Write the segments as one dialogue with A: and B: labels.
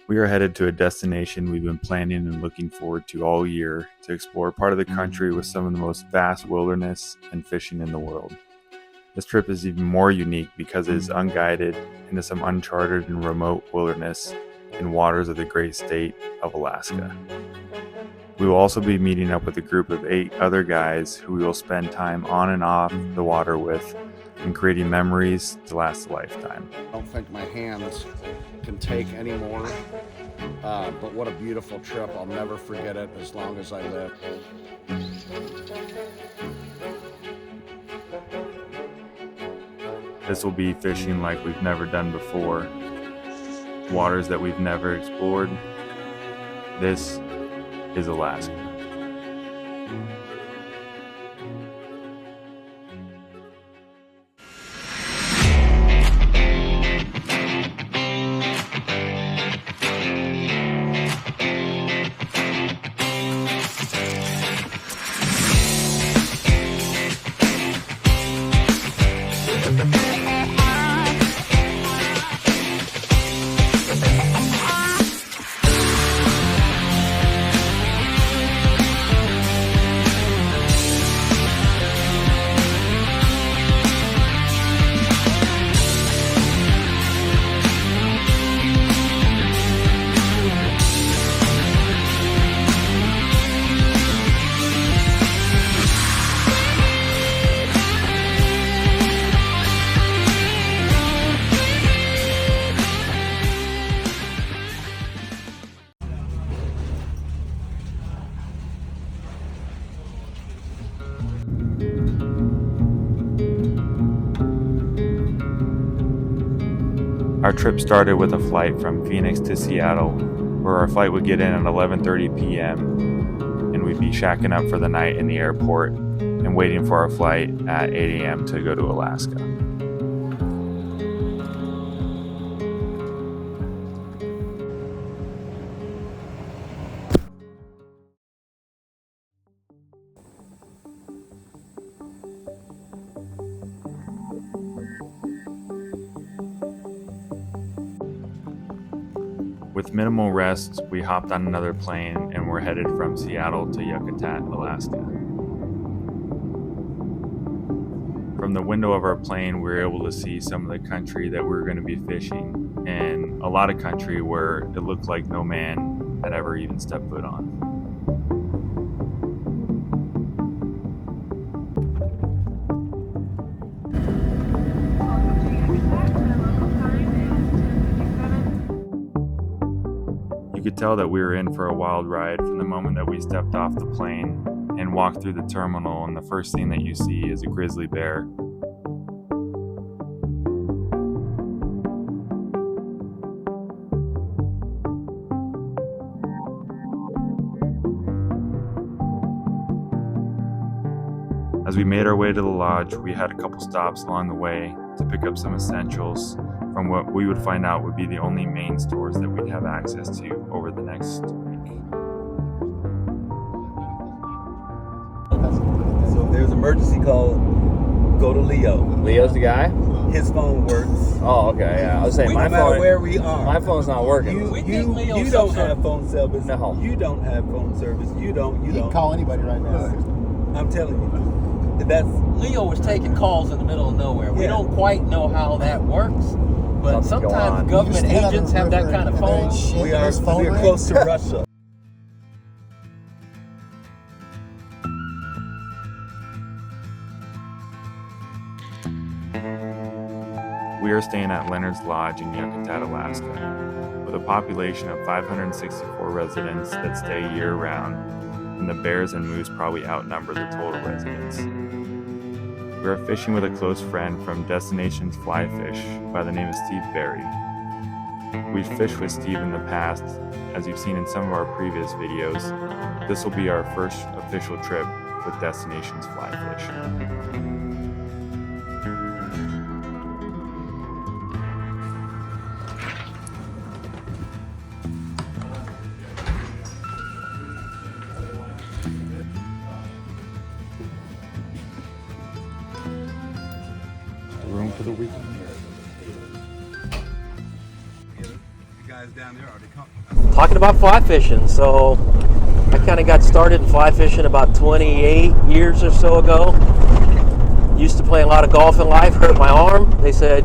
A: We are headed to a destination we've been planning and looking forward to all year to explore part of the country with some of the most vast wilderness and fishing in the world. This trip is even more unique because it is unguided into some uncharted and remote wilderness in waters of the great state of Alaska. We will also be meeting up with a group of 8 other guys who we will spend time on and off the water with and creating memories to last a lifetime.
B: I don't think my hands can take any more, but what a beautiful trip. I'll never forget it as long as I live.
A: This will be fishing like we've never done before, waters that we've never explored. This is Alaska. Our trip started with a flight from Phoenix to Seattle, where our flight would get in at 11:30 p.m. and we'd be shacking up for the night in the airport and waiting for our flight at 8 a.m. to go to Alaska. With minimal rest, we hopped on another plane and we're headed from Seattle to Yakutat, Alaska. From the window of our plane, we were able to see some of the country that we were going to be fishing, and a lot of country where it looked like no man had ever even stepped foot on. You could tell that we were in for a wild ride from the moment that we stepped off the plane and walked through the terminal, and the first thing that you see is a grizzly bear. As we made our way to the lodge, we had a couple stops along the way to pick up some essentials from what we would find out would be the only main stores that we'd have access to over the next week.
C: So if there's an emergency call, go to Leo.
D: Leo's the guy?
C: His phone works.
D: Oh, okay, yeah. I was saying
C: No
D: my
C: matter
D: phone.
C: where we are.
D: My phone's not working.
C: You don't have phone service.
D: No.
C: You don't have phone service. You don't.
E: You can call anybody right now.
C: I'm telling you. That's
F: Leo was taking calls in the middle of nowhere. We don't quite know how that works, but
D: Something go on.
F: sometimes government
E: You stand on
F: agents
E: the
F: have that
E: river
F: kind of
E: and there ain't
F: phone.
E: shit
C: we
E: and
C: are.
E: his phone
C: We are
E: rings.
C: close to Russia.
A: We are staying at Leonard's Lodge in Yakutat, Alaska, with a population of 564 residents that stay year-round, and the bears and moose probably outnumber the total residents. We are fishing with a close friend from Destinations Fly Fish by the name of Steve Berry. We've fished with Steve in the past, as you've seen in some of our previous videos. This will be our first official trip with Destinations Fly Fish. Room for the weekend.
C: You
E: guys down there already come.
F: Talking about fly fishing, so I kind of got started in fly fishing about 28 years or so ago. Used to play a lot of golf in life, hurt my arm. They said,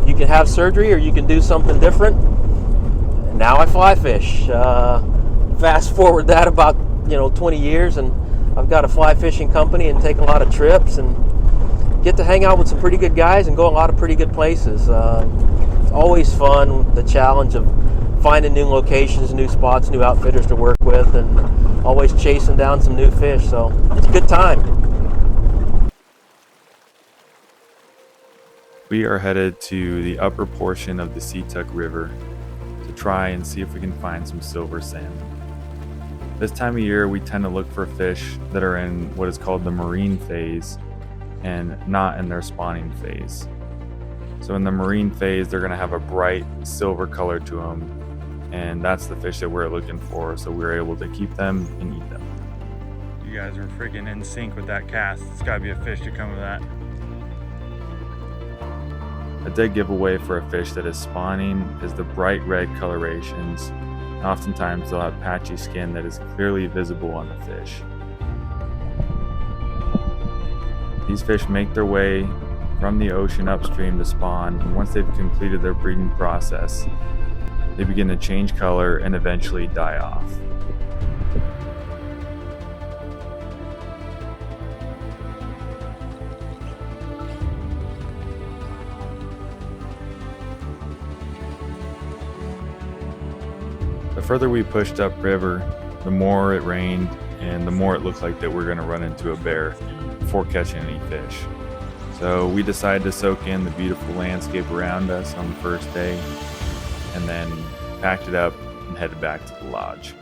F: you can have surgery or you can do something different. And now I fly fish. Fast forward that about 20 years, and I've got a fly fishing company and take a lot of trips and get to hang out with some pretty good guys and go a lot of pretty good places. It's always fun, the challenge of finding new locations, new spots, new outfitters to work with, and always chasing down some new fish. So it's a good time.
A: We are headed to the upper portion of the Situk River to try and see if we can find some silver salmon. This time of year, we tend to look for fish that are in what is called the marine phase and not in their spawning phase. So in the marine phase, they're going to have a bright silver color to them, and that's the fish that we're looking for, so we're able to keep them and eat them. You guys are freaking in sync with that cast. It's got to be a fish to come with that. A dead giveaway for a fish that is spawning is the bright red colorations. Oftentimes they'll have patchy skin that is clearly visible on the fish. These fish make their way from the ocean upstream to spawn, and once they've completed their breeding process, they begin to change color and eventually die off. The further we pushed upriver, the more it rained and the more it looked like that we're going to run into a bear before catching any fish. So we decided to soak in the beautiful landscape around us on the first day and then packed it up and headed back to the lodge.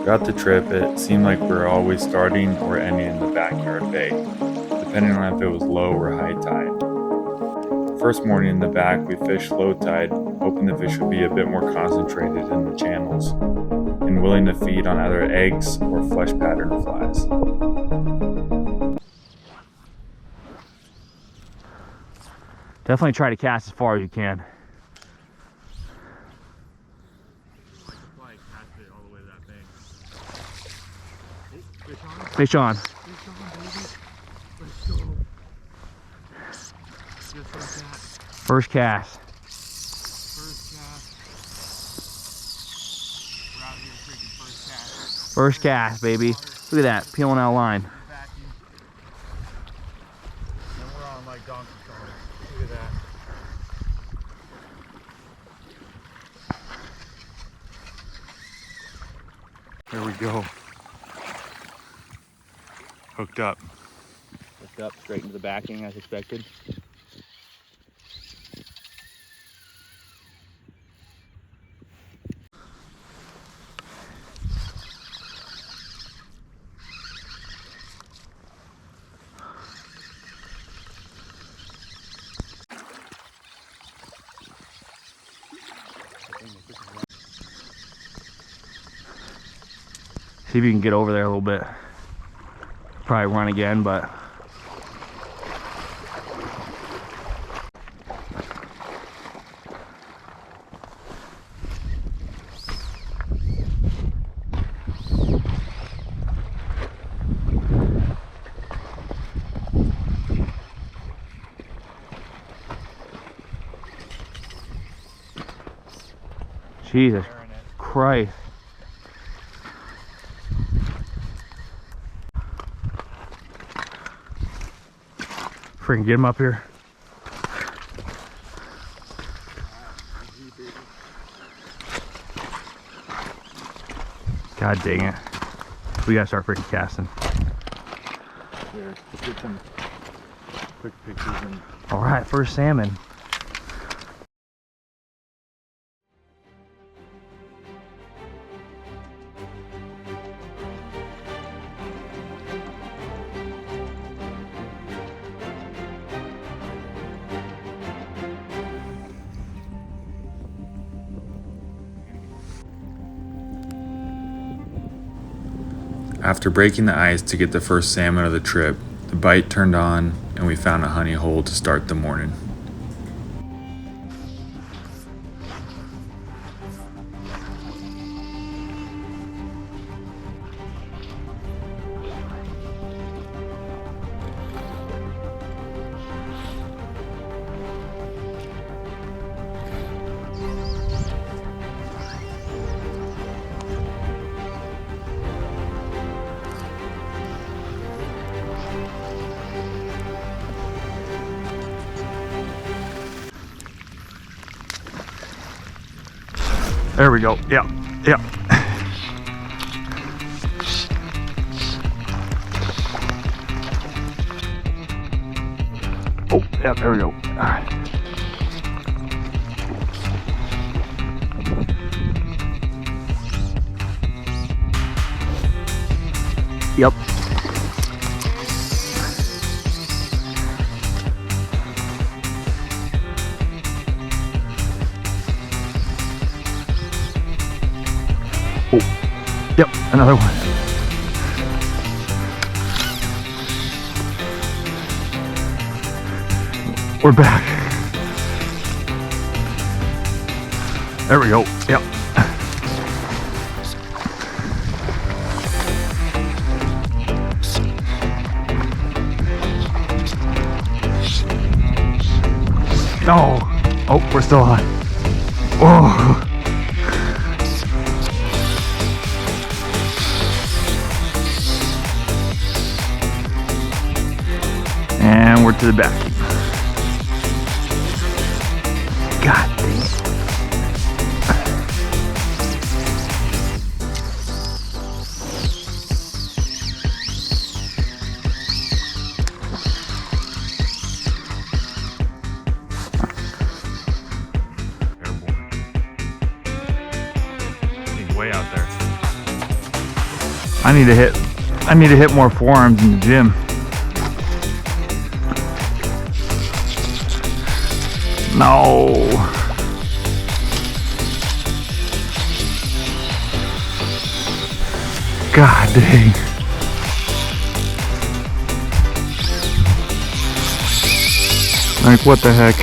A: Throughout the trip, it seemed like we were always starting or ending in the backyard bay, depending on if it was low or high tide. The first morning in the back, we fished low tide, hoping the fish would be a bit more concentrated in the channels and willing to feed on either eggs or flesh pattern flies.
D: Definitely try to cast as far as you can. Fish on. First cast. First cast, baby. Look at that, peeling out of line.
A: We're on like donkey kong. Look at that. There we go. Hooked up.
D: Hooked up straight into the backing as expected. See if you can get over there a little bit. Probably run again, but Jesus Christ. Freaking get him up here. God dang it. We gotta start freaking casting.
A: Here, let's get some quick pictures.
D: Alright, first salmon.
A: After breaking the ice to get the first salmon of the trip, the bite turned on and we found a honey hole to start the morning.
D: There we go. Yeah, yeah. Oh, yeah, there we go. All right. Yep. Oh, yep, another one. We're back. There we go. Yep. No. Oh, we're still on. Oh. And we're to the back. God dang it.
A: He's way out there.
D: I need to hit more forearms in the gym. No. God dang. Like, what the heck?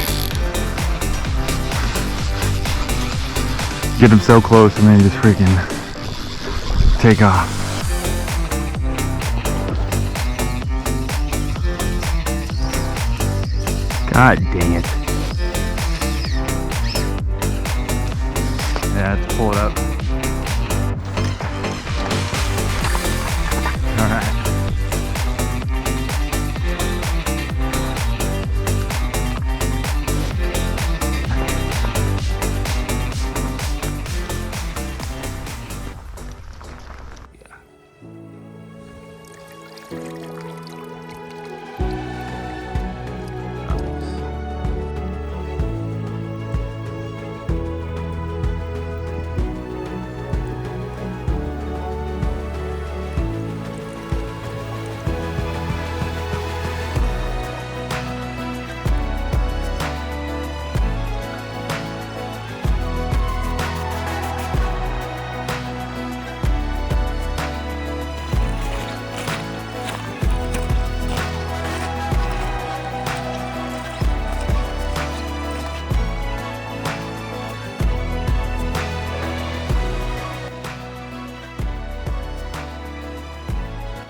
D: Get him so close and then just freaking take off. God dang it. Yeah, let's pull it up. Alright.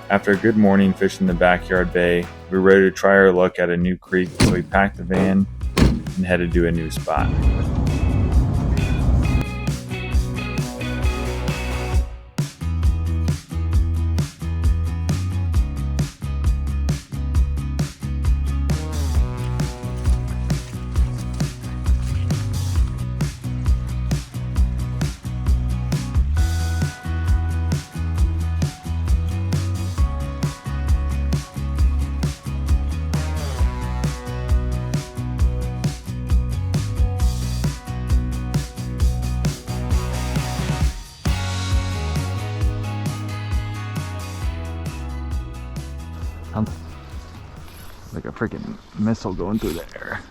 A: After a good morning fishing the backyard bay, we were ready to try our luck at a new creek, so we packed the van and headed to a new spot.
D: Sounds like a freaking missile going through the air.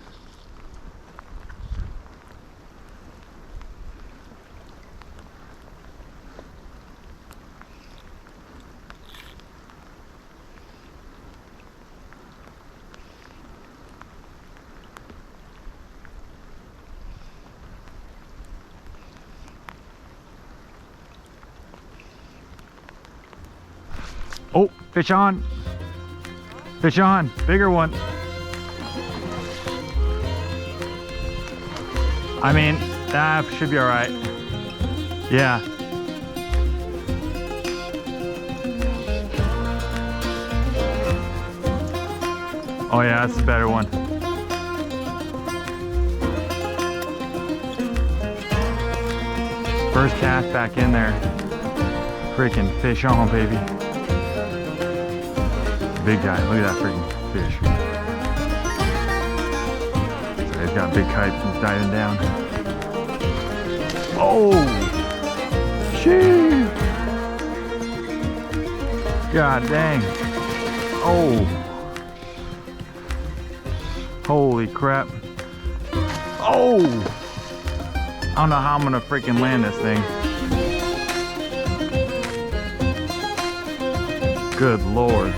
D: Oh, fish on. Fish on, bigger one. I mean, that should be all right. Yeah. Oh yeah, that's a better one. First cast back in there. Freaking fish on, baby. Big guy, look at that freaking fish. So he's got a big kite, he's diving down. Oh! Shit! God dang. Oh! Holy crap. Oh! I don't know how I'm gonna freaking land this thing. Good Lord.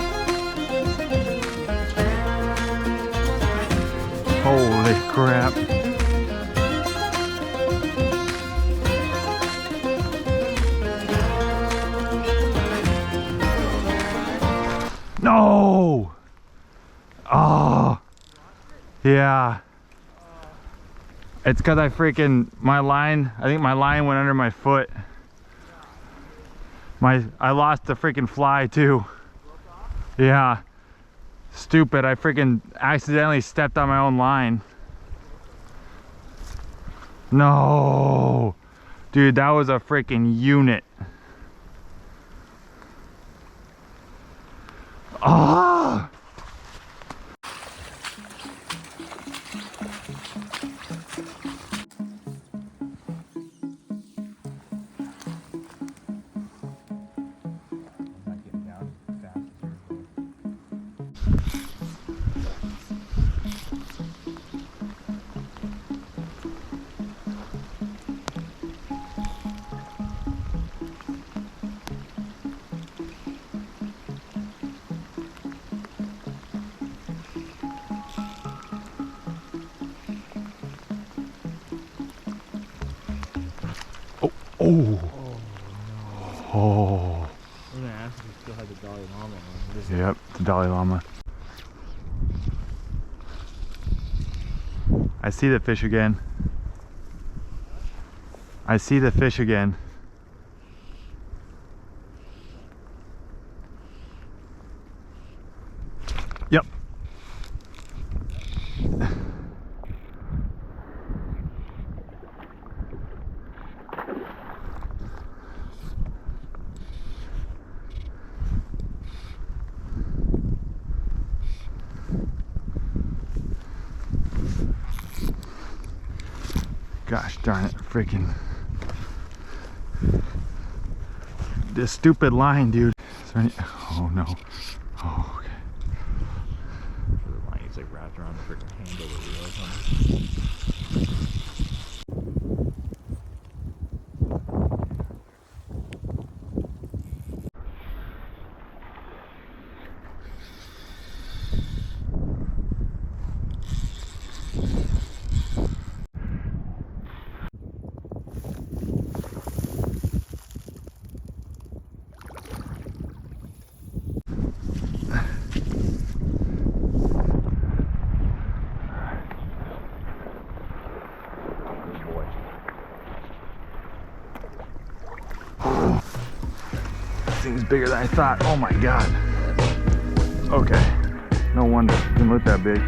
D: Holy crap. No! Oh! Yeah. It's because I think my line went under my foot. I lost the freaking fly too. Yeah. Stupid, I freaking accidentally stepped on my own line. No. Dude, that was a freaking unit. Ah! Oh. Oh.
E: I'm gonna ask if you still had the Dalai Lama on.
D: Yep, the Dalai Lama. I see the fish again. I see the fish again. Yep. Gosh darn it, freaking. This stupid line, dude. Is there any, oh no. Oh, okay.
E: The line is like wrapped around the freaking handle of the wheel or something.
D: Thing's bigger than I thought. Oh my god. Okay. No wonder. Didn't look that big.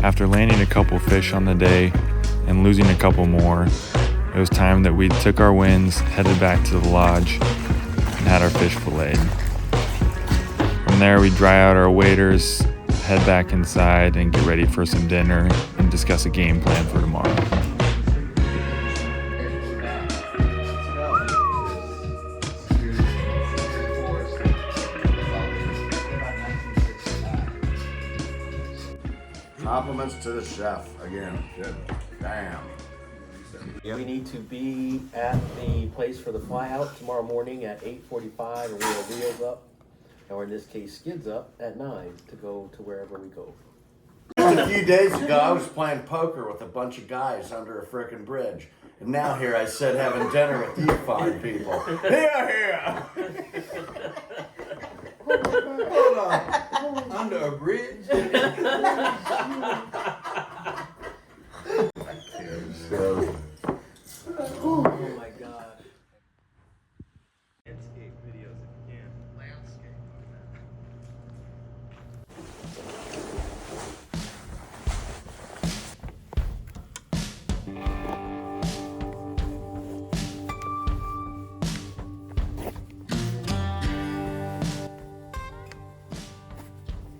A: After landing a couple fish on the day and losing a couple more, it was time that we took our wins, headed back to the lodge, and had our fish filleted. From there, we dry out our waders, head back inside, and get ready for some dinner and discuss a game plan for tomorrow.
B: Compliments to the chef again. Damn.
F: We need to be at the place for the fly out tomorrow morning at 8:45, and we have reels up, or in this case skids up, at 9 to go to wherever we go.
B: a few days ago, I was playing poker with a bunch of guys under a frickin' bridge. And now here I sit having dinner with you fine people. Here.
C: Hold on. Under a bridge?
F: Oh my god.
E: Landscape videos if you can. Landscape.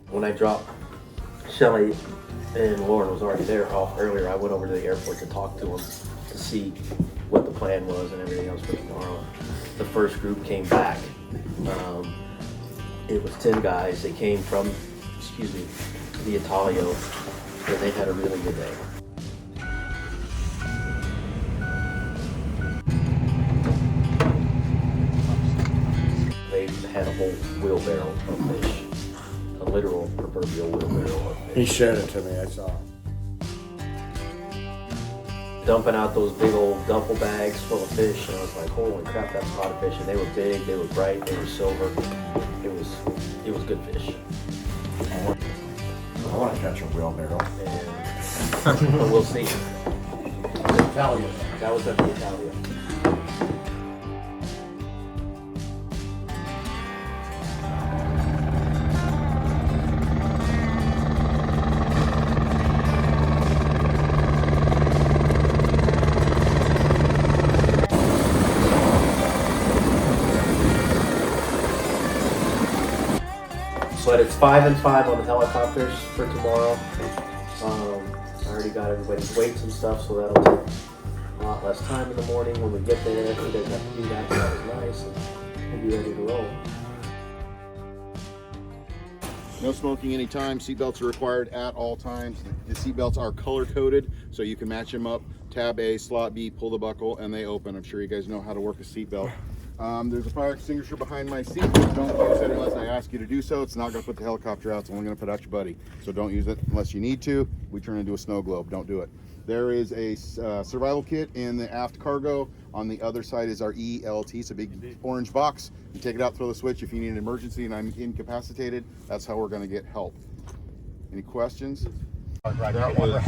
F: When I dropped Shelly and Lauren was already there off earlier, I went over to the airport to talk to them to see what the plan was and everything else for tomorrow. The first group came back. It was 10 guys. They came from, the Italio, and they had a really good day. They had a whole wheelbarrow of fish. A literal proverbial wheelbarrow of fish.
B: He showed it to me, I saw.
F: Dumping out those big old duffel bags full of fish, and I was like, holy crap, that's a lot of fish. And they were big, they were bright, they were silver. It was good fish.
B: I want to catch a wheelbarrow.
F: And but we'll see.
B: Italian.
F: That was at the Italia. But it's 5 and 5 on the helicopters for tomorrow. I already got everybody's weights and stuff, so that'll take a lot less time in the morning when we get there. He doesn't have to do that, so that was nice. And we'll be ready to roll.
G: No smoking anytime. Seatbelts are required at all times. The seatbelts are color coded, so you can match them up. Tab A, slot B, pull the buckle, and they open. I'm sure you guys know how to work a seatbelt. There's a fire extinguisher behind my seat. Don't use it unless I ask you to do so. It's not going to put the helicopter out. It's only going to put out your buddy. So don't use it unless you need to. We turn into a snow globe. Don't do it. There is a survival kit in the aft cargo. On the other side is our ELT. It's a big orange box. You take it out, throw the switch. If you need an emergency and I'm incapacitated, that's how we're going to get help. Any questions?
C: That was,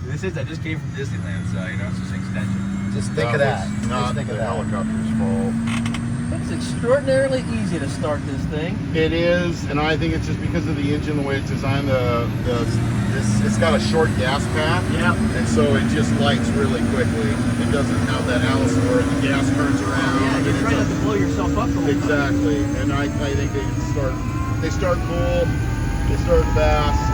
E: This is, I just came from Disneyland, so, you know, it's just an extension.
C: just think of that.
G: Not
C: Just think
G: the
C: of that.
G: helicopter's fault.
F: It's extraordinarily easy to start this thing.
G: It is, and I think it's just because of the engine, the way it's designed. It's got a short gas path, and so it just lights really quickly. It doesn't have that Allison where the gas turns around.
F: Yeah, you're trying not to blow yourself up the whole time.
G: Exactly, and I think they start cool, they start fast.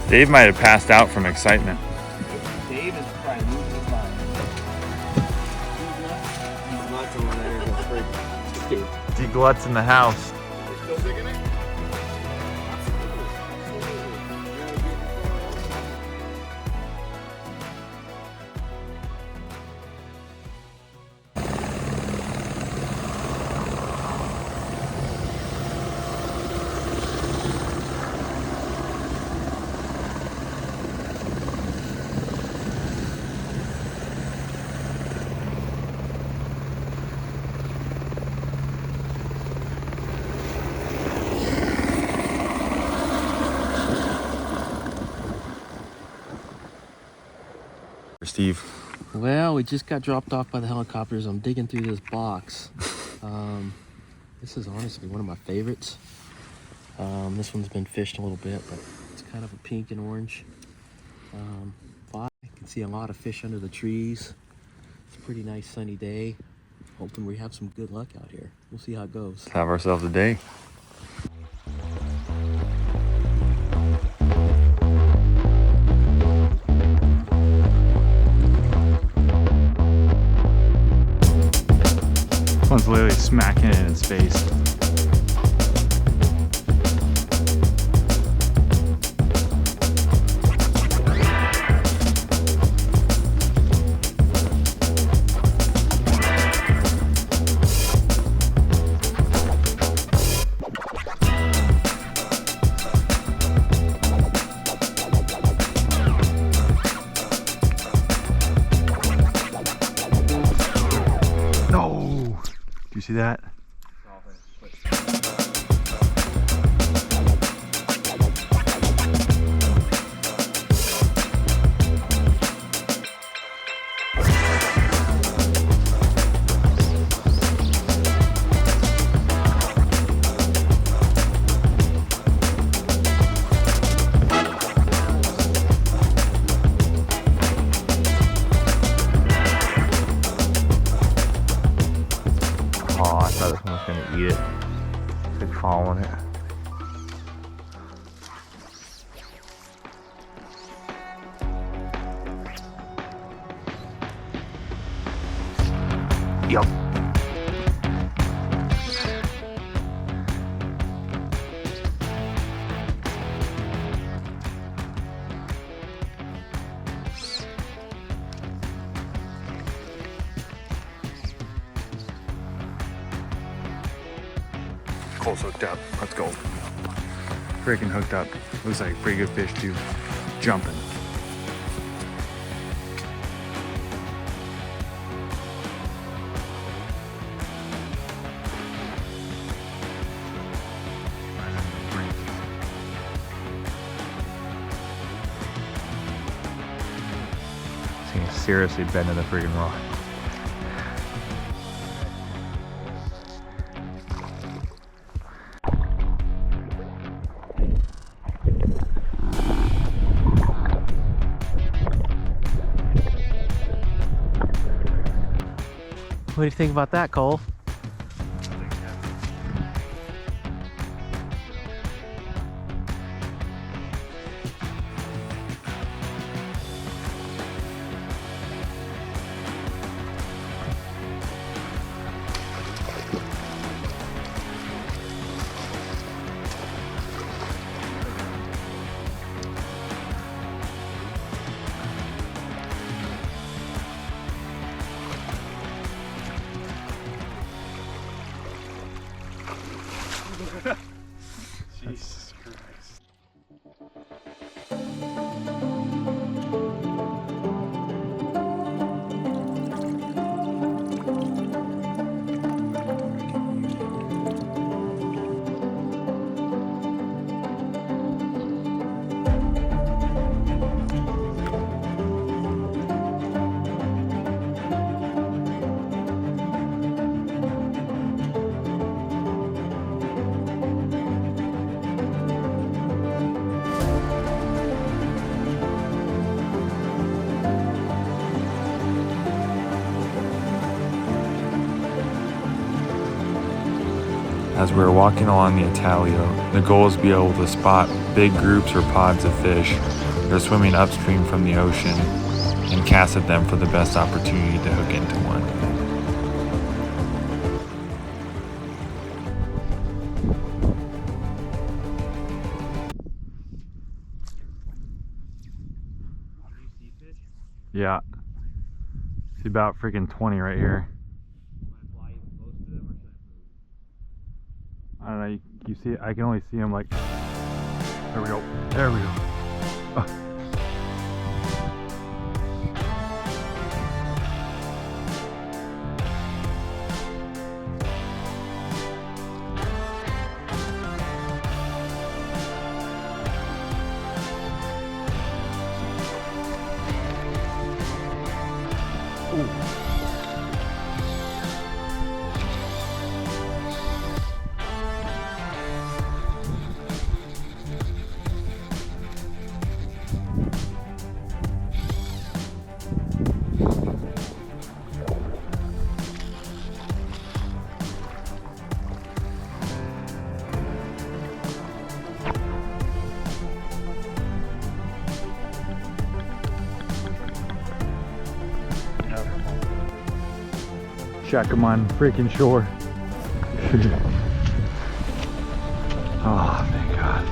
A: Dave might have passed out from excitement.
C: Dave is probably losing his mind. He's nuts over there. He's a freak.
D: D-Glut's in the house.
G: Still digging it?
A: Steve.
F: Well, we just got dropped off by the helicopters. I'm digging through this box. This is honestly one of my favorites. This one's been fished a little bit, but it's kind of a pink and orange. I can see a lot of fish under the trees. It's a pretty nice sunny day. Hoping we have some good luck out here. We'll see how it goes.
A: Have ourselves a day.
D: One's literally smacking it in its face. No! Do you see that? Oh, I thought this one was gonna eat it. It's like following it. Yup. Cole's hooked up. Let's go. Freaking hooked up. Looks like a pretty good fish too. Jumping. This thing is seriously bending the freaking rod.
F: What do you think about that, Cole?
D: Jesus Christ.
A: As we were walking along the Italio, the goal is to be able to spot big groups or pods of fish that are swimming upstream from the ocean and cast at them for the best opportunity to hook into one.
D: Yeah. See about freaking 20 right here. I don't know, you see, I can only see them like, there we go, there we go. Check them on freaking shore. Oh, thank God.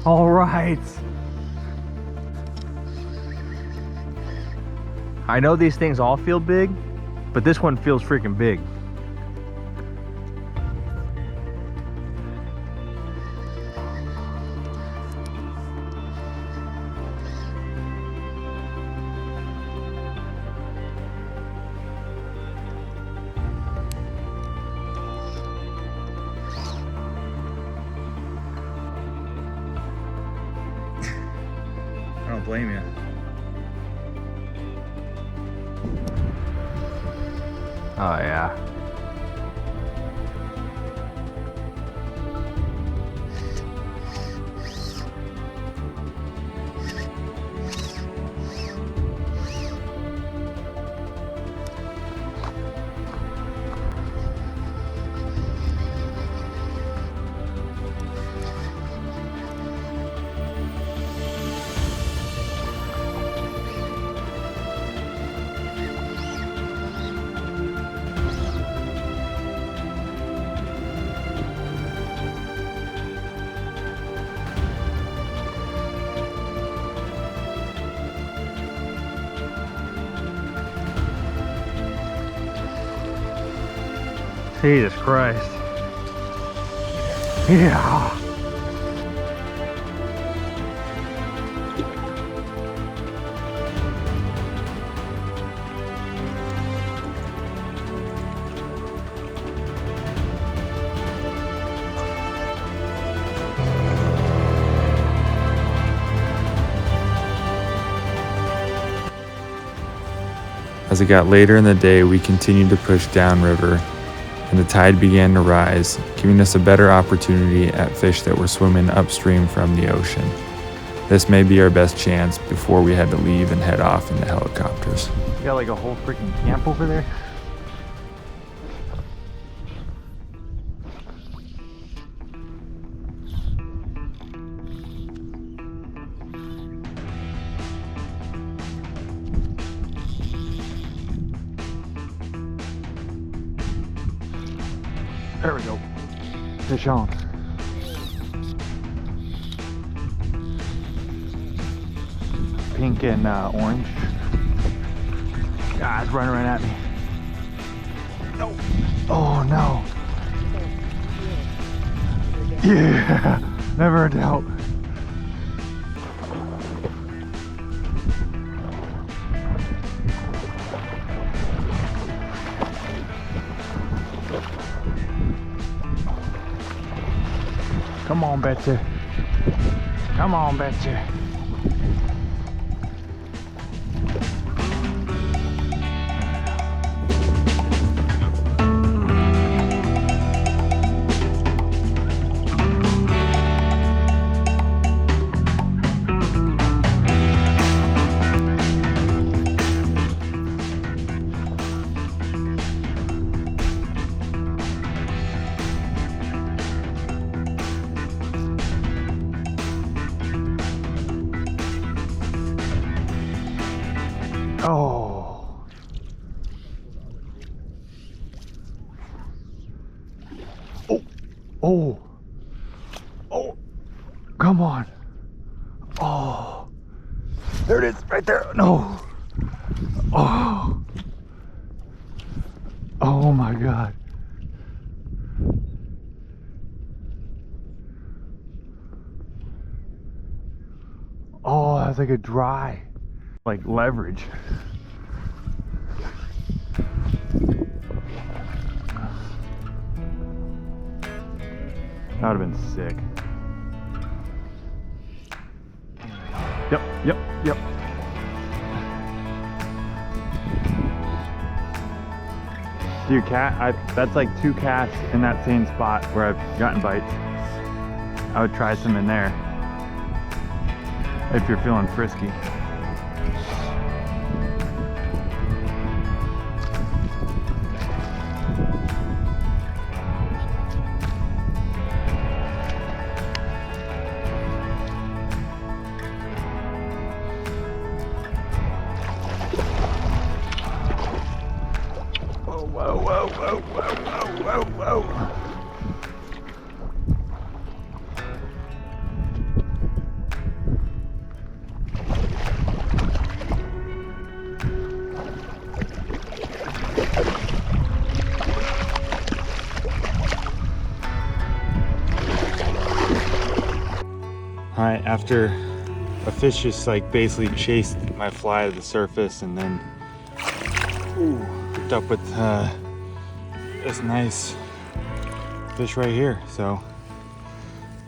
D: All right. I know these things all feel big, but this one feels freaking big. I don't blame you. Oh yeah. Jesus Christ. Yeah.
A: As it got later in the day, we continued to push downriver, and the tide began to rise, giving us a better opportunity at fish that were swimming upstream from the ocean. This may be our best chance before we had to leave and head off in the helicopters.
D: You got like a whole freaking camp over there? There we go. Fish on. Pink and orange. Ah, it's running right at me. No. Oh no. Yeah. Never a doubt. Come on, Betsy. Come on, Betsy. Oh. Oh. Oh. Oh. Come on. Oh. There it is, right there. No. Oh. Oh my God. Oh, that's like a dry, like leverage. That would have been sick. Yep. Dude, that's like 2 casts in that same spot where I've gotten bites. I would try some in there if you're feeling frisky. Whoa. All right, after a fish just like basically chased my fly to the surface and then hooked up with this nice fish right here. So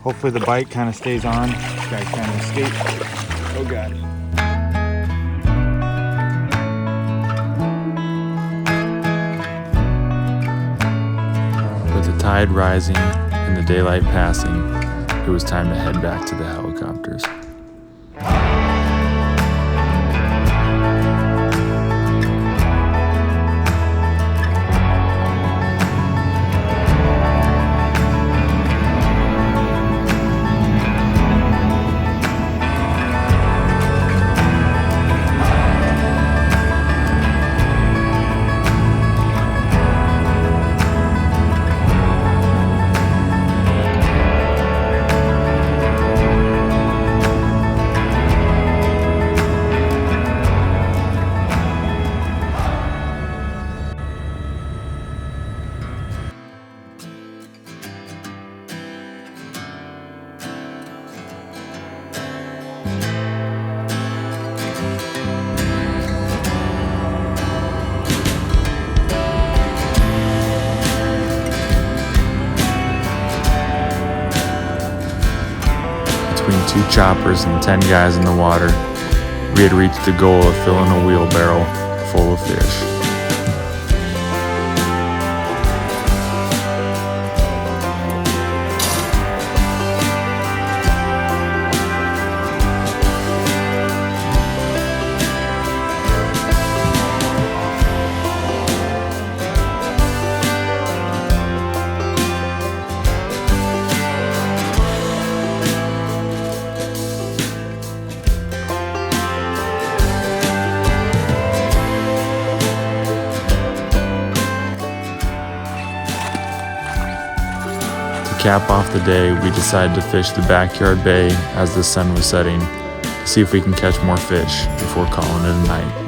D: hopefully the bite kind of stays on. This guy's trying to escape. Oh God.
A: With the tide rising and the daylight passing, it was time to head back to the helicopters. 2 choppers and 10 guys in the water, we had reached the goal of filling a wheelbarrow full of fish. Cap off the day, we decided to fish the backyard bay as the sun was setting to see if we can catch more fish before calling it a night.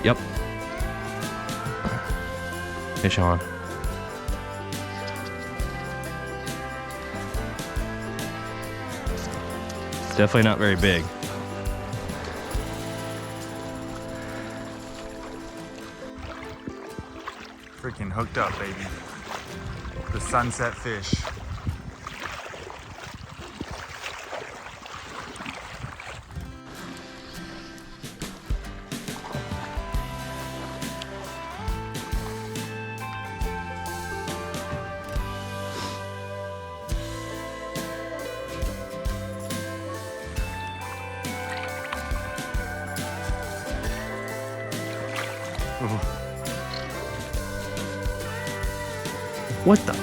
F: Yep. Fish on. Definitely not very big.
D: Freaking hooked up, baby. The sunset fish.
F: What the?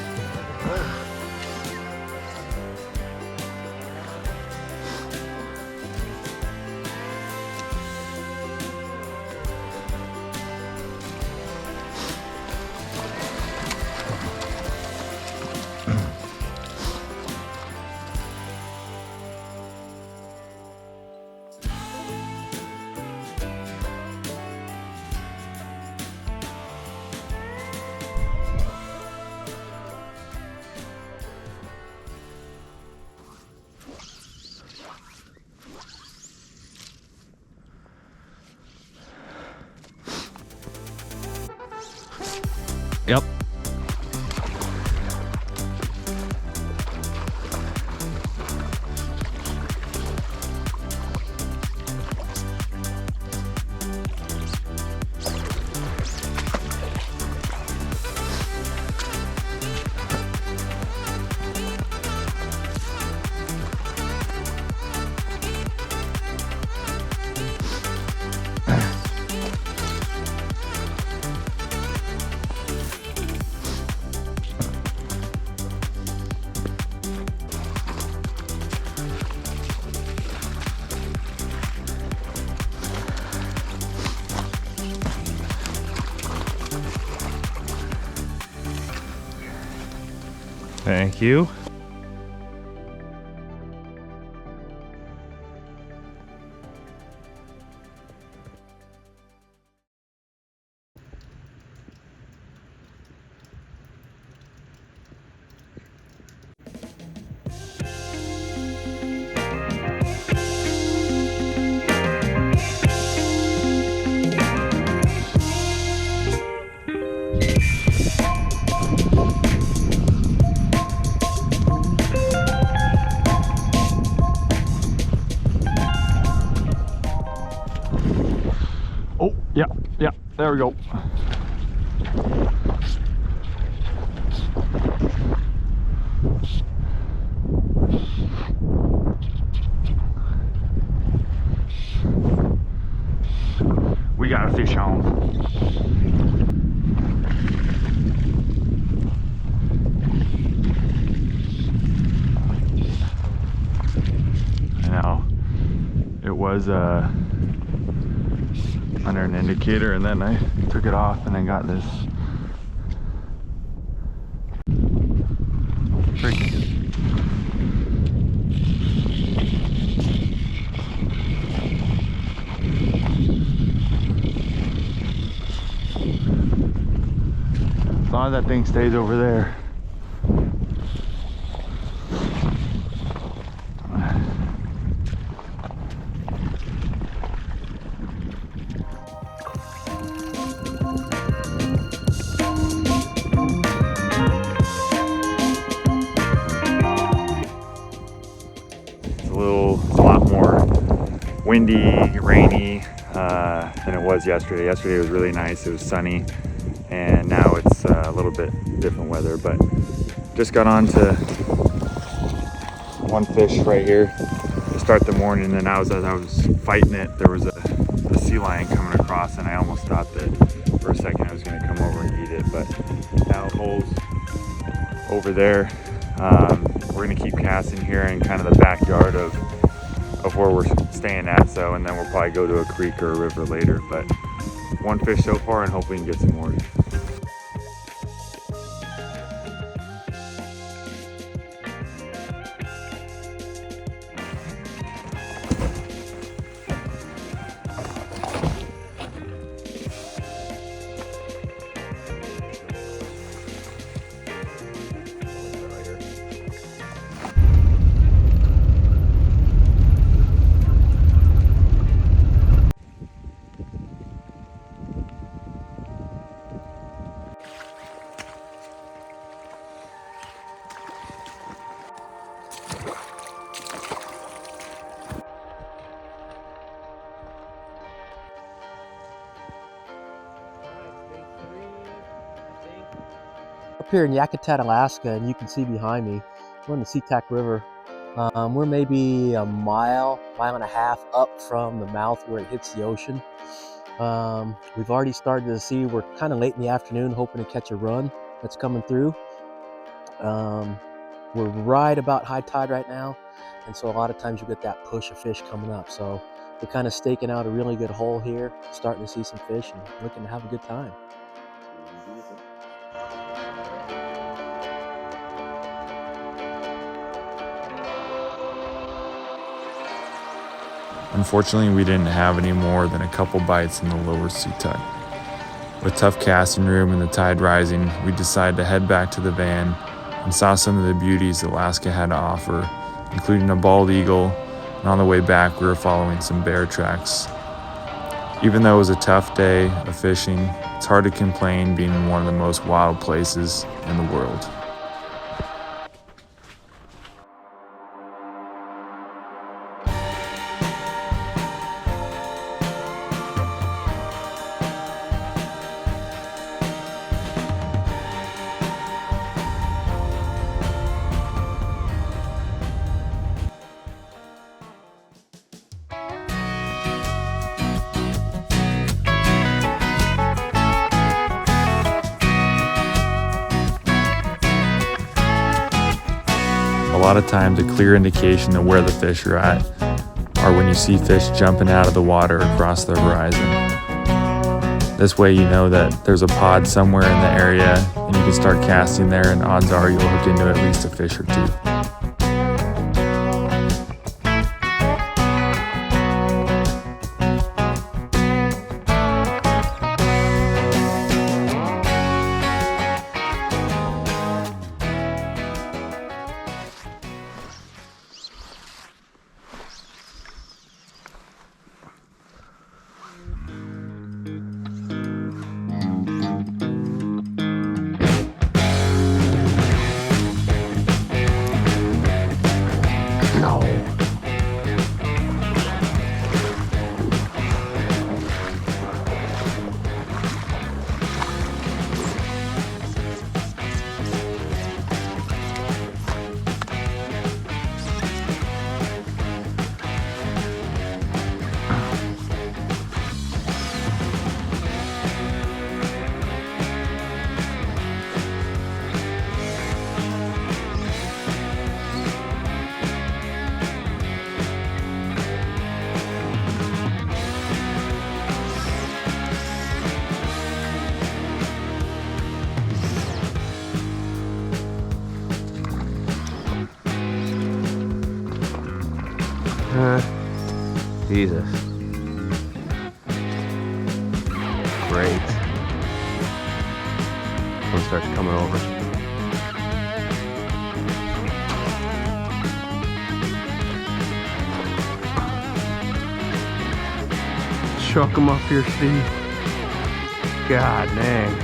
F: Yep. Thank you.
D: Oh, yeah, there we go. We got a fish on. I know. It was under an indicator, and then I took it off and I got this freaking As long as that thing stays over there. It's a lot more windy, rainy than it was yesterday. Yesterday was really nice. It was sunny, and now it's a little bit different weather. But just got on to one fish right here to start the morning, and as I was fighting it, there was a sea lion coming across, and I almost thought that for a second I was going to come over and eat it. But now holes over there. We're going to keep casting here in kind of the backyard of where we're staying at, and then we'll probably go to a creek or a river later. But one fish so far, and hopefully we can get some more.
F: Up here in Yakutat, Alaska, and you can see behind me, we're in the Situk River. We're maybe a mile and a half up from the mouth where it hits the ocean. We've already started to see, we're kind of late in the afternoon, hoping to catch a run that's coming through. We're right about high tide right now, and so a lot of times you get that push of fish coming up. So we're kind of staking out a really good hole here, starting to see some fish and looking to have a good time.
A: Unfortunately, we didn't have any more than a couple bites in the lower Situk. With tough casting room and the tide rising, we decided to head back to the van and saw some of the beauties Alaska had to offer, including a bald eagle, and on the way back we were following some bear tracks. Even though it was a tough day of fishing, it's hard to complain being in one of the most wild places in the world. A lot of times a clear indication of where the fish are at are when you see fish jumping out of the water across the horizon. This way you know that there's a pod somewhere in the area and you can start casting there, and odds are you'll hook into at least a fish or two.
F: Jesus. Great. Those starts coming over. Chuck them up here, Steve. God dang.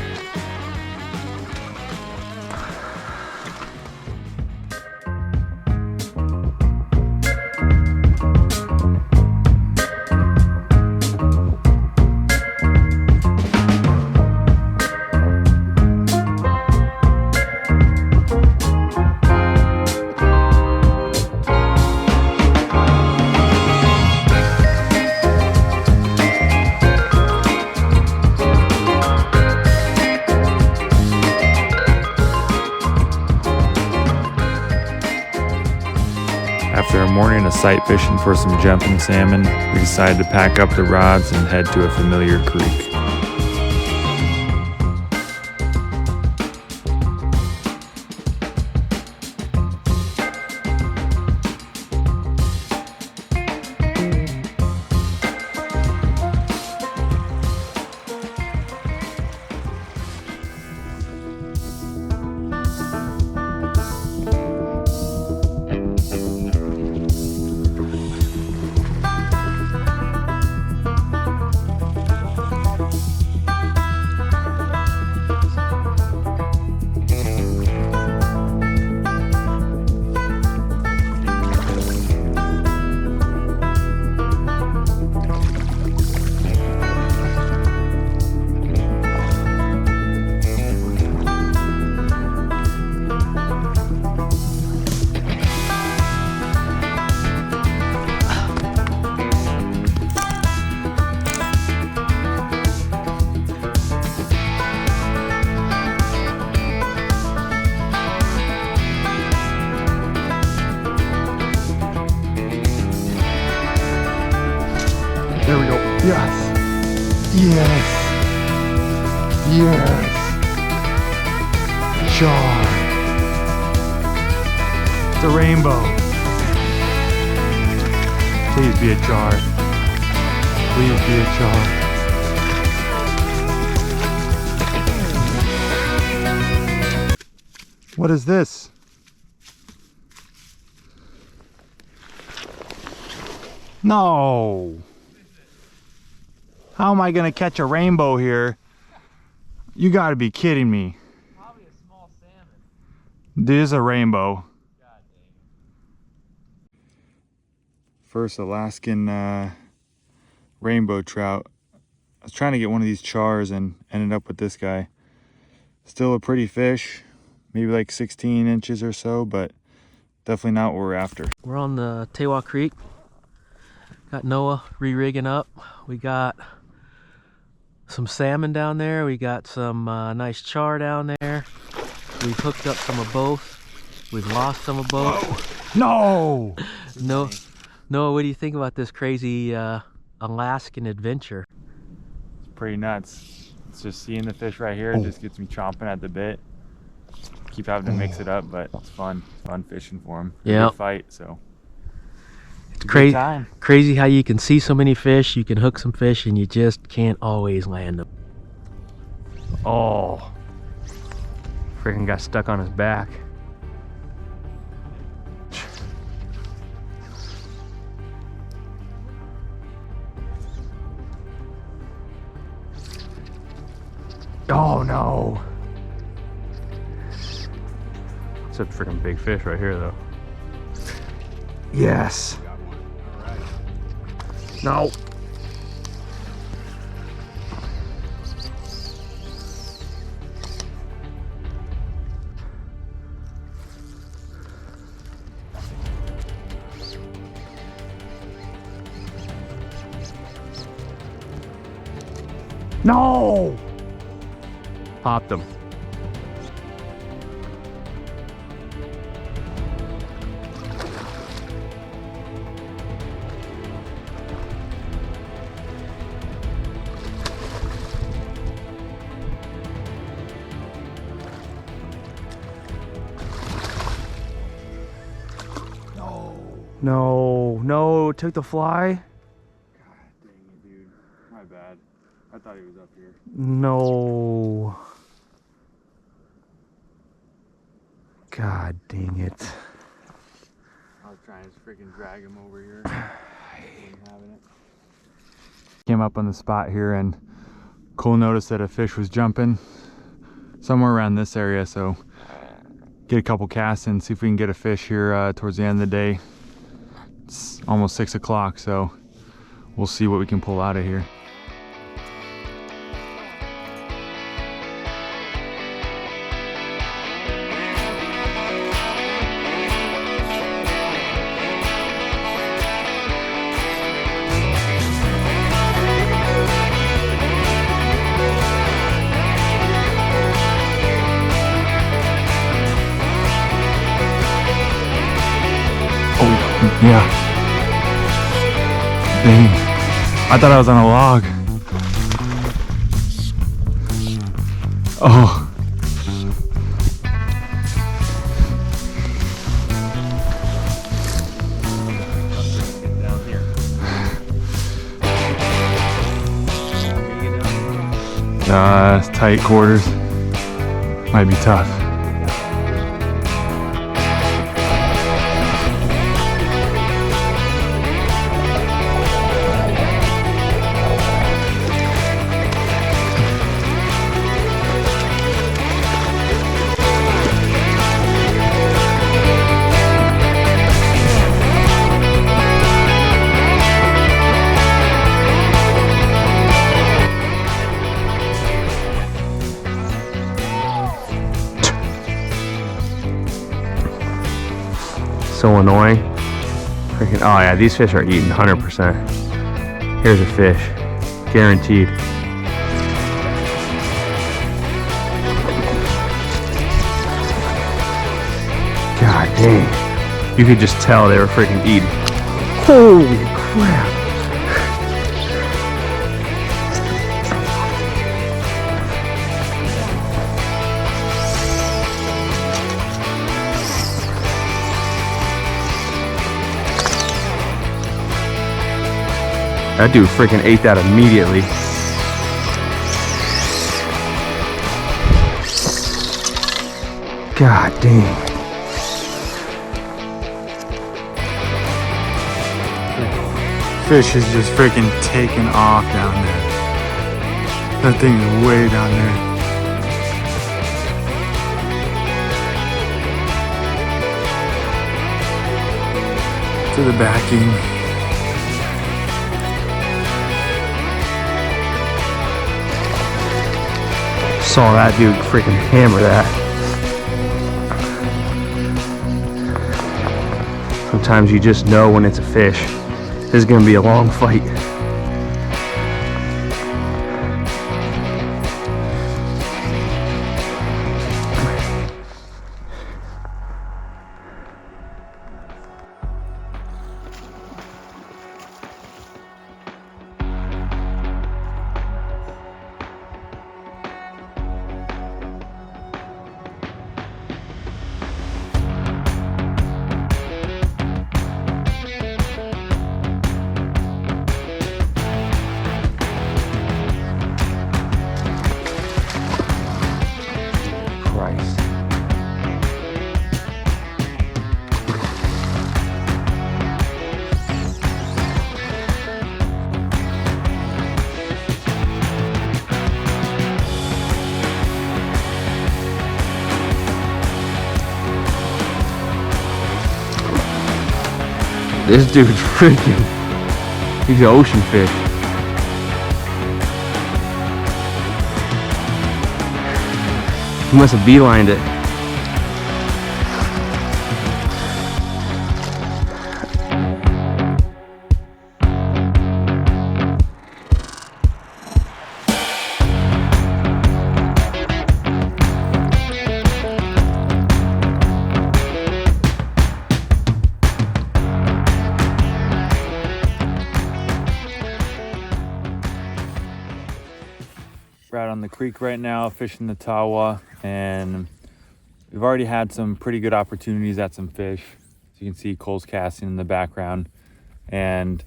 A: After a morning of sight fishing for some jumping salmon, we decided to pack up the rods and head to a familiar creek.
D: There we go. Yes. Yes. Yes. Char. It's a rainbow. Please be a char. Please be a char. What is this? No. How am I gonna catch a rainbow here? You gotta be kidding me.
F: Probably a small salmon.
D: This is a rainbow.
F: God dang.
D: First Alaskan rainbow trout. I was trying to get one of these chars and ended up with this guy. Still a pretty fish, maybe like 16 inches or so, but definitely not what we're after.
F: We're on the Tawah Creek. Got Noah re-rigging up. We got some salmon down there. We got some nice char down there. We've hooked up some of both. We've lost some of both.
D: No!
F: Noah, what do you think about this crazy Alaskan adventure?
A: It's pretty nuts. It's just seeing the fish right here just gets me chomping at the bit. Keep having to mix it up, but it's fun. It's fun fishing for them.
F: Yeah.
A: Good fight, so.
F: It's
A: Good time.
F: crazy how you can see so many fish, you can hook some fish, and you just can't always land them. Oh, freaking got stuck on his back.
D: Oh no!
F: It's a freaking big fish right here, though.
D: Yes! No! No!
F: Popped him.
D: No, took the fly?
A: God dang it, dude. My bad. I thought he was up here.
D: No. God dang it.
A: I was trying to freaking drag him over here. Wasn't having it.
D: Came up on the spot here and Cole noticed that a fish was jumping somewhere around this area, so get a couple casts and see if we can get a fish here towards the end of the day. It's almost 6 o'clock, so we'll see what we can pull out of here. Yeah. Dang. I thought I was on a log. Oh.
A: Down here.
D: It's tight quarters. Might be tough. So annoying. Freaking, oh yeah, these fish are eating 100%. Here's a fish, guaranteed. God dang. You could just tell they were freaking eating. Holy crap. That dude freaking ate that immediately. God dang. Fish is just freaking taking off down there. That thing is way down there. To the backing. Saw that dude freaking hammer that. Sometimes you just know when it's a fish. This is gonna be a long fight. This dude's freaking, he's an ocean fish. He must have beelined it.
A: We're out on the creek right now fishing the Tawah, and we've already had some pretty good opportunities at some fish. As you can see, Cole's casting in the background, and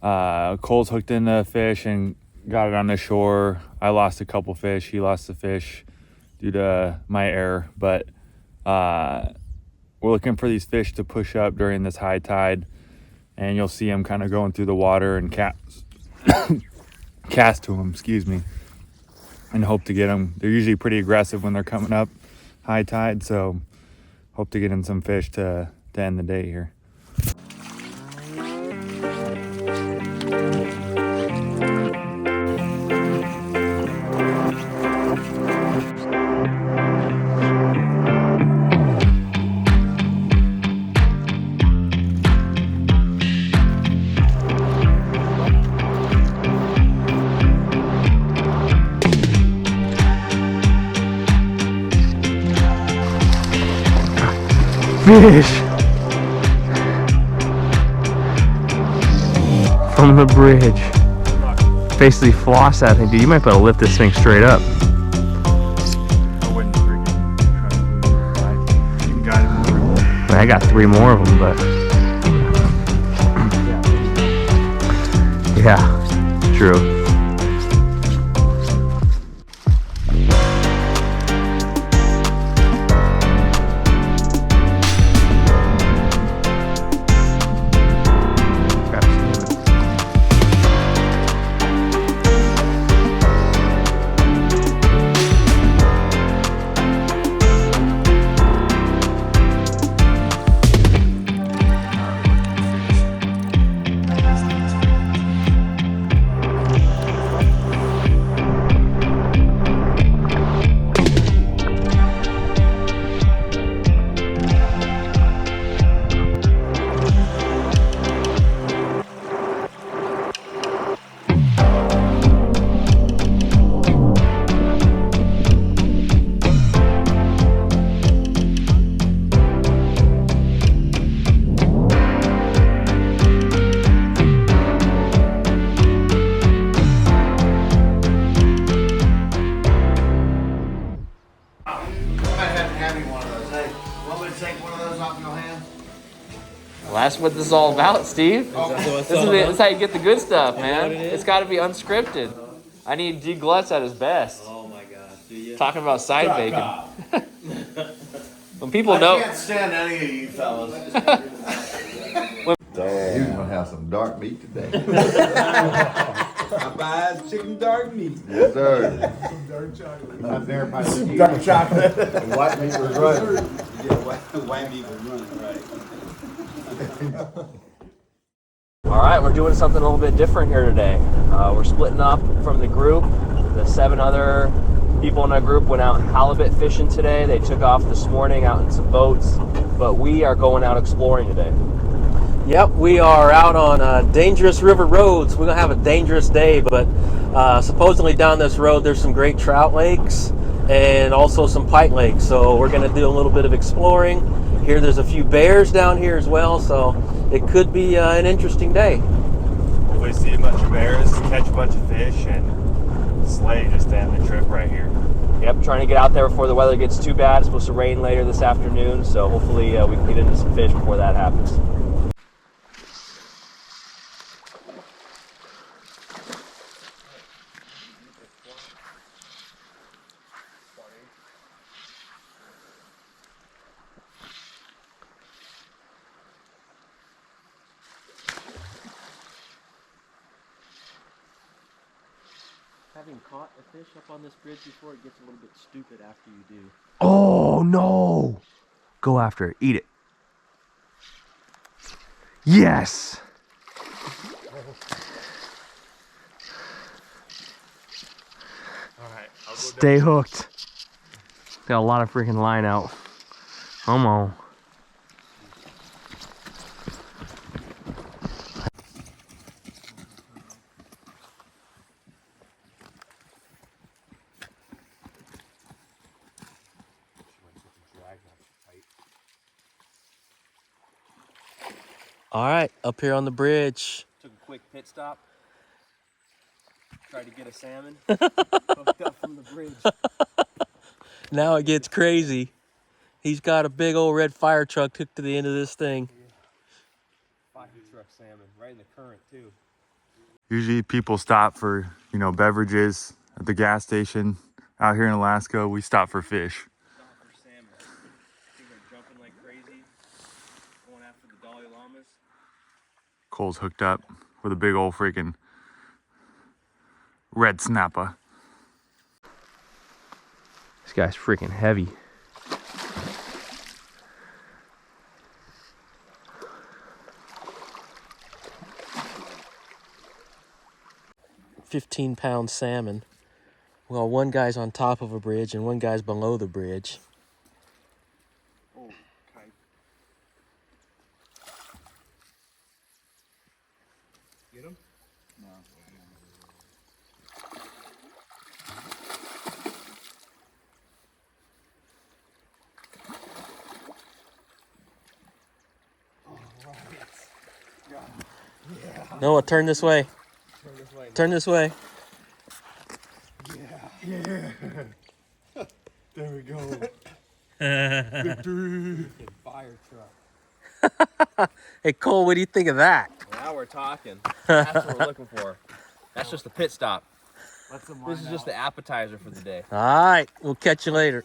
A: Cole's hooked in a fish and got it on the shore. I lost a couple fish. He lost the fish due to my error, but
D: We're looking for these fish to push up during this high tide, and you'll see them kind of going through the water and cast to them, excuse me, and hope to get them. They're usually pretty aggressive when they're coming up high tide, so hope to get in some fish to end the day here.
F: Fish from the bridge. Basically floss that thing, dude. You might be able to lift this thing straight up.
D: I wouldn't freaking try to move your fly. You can guide it more.
F: I got 3 more of them, but yeah, true. Well, that's what this is all about, Steve. This is how you get the good stuff, man. It's got to be unscripted. I need D. Glutz at his best.
C: Oh my gosh, do you?
F: Talking about side bacon. When people
B: I
F: know,
B: can't stand any of you fellas.
H: You're gonna have some dark meat today.
C: Popeye's chicken dark meat.
H: Yes, sir.
B: Dark chocolate.
H: And white meat was running.
C: Yeah, white meat was running, right?
F: all right, we're doing something a little bit different here today. We're splitting up from the group. The 7 other people in our group went out halibut fishing today. They took off this morning out in some boats, but we are going out exploring today. Yep, we are out on dangerous river roads. We're gonna have a dangerous day, but supposedly down this road there's some great trout lakes and also some pike lakes. So we're gonna do a little bit of exploring. Here there's a few bears down here as well, so it could be an interesting day.
D: Hopefully see a bunch of bears, catch a bunch of fish, and slay just to end the trip right here. Yep, trying to get out there before the weather gets too bad. It's supposed to rain later this afternoon, so hopefully we can get into some fish before that happens. Having caught a fish up on this bridge before, it gets a little bit stupid after you do. Oh no! Go after it, eat it. Yes! Alright, I'll go
F: Stay hooked. Got a lot of freaking line out. Come on. All right, up here on the bridge. Took a quick pit stop. Tried to get a salmon. Hooked up from the bridge. Now it gets crazy. He's got a big old red fire truck hooked to the end of this thing. Fire truck salmon, right in the current too.
D: Usually people stop for, you know, beverages at the gas station. Out here in Alaska, we stop for fish.
F: Stop for salmon.
D: Cole's hooked up with a big old freaking red snapper.
F: This guy's freaking heavy. £15 salmon. Well, one guy's on top of a bridge and one guy's below the bridge.
G: Get him? No.
F: Noah, turn this way. Turn this way.
G: Yeah. There we go. Victory.
I: Fire truck.
F: Hey Cole, what do you think of that?
I: Now we're talking. That's what we're looking for. That's just the pit stop. This is just the appetizer for the day.
F: All right, we'll catch you later.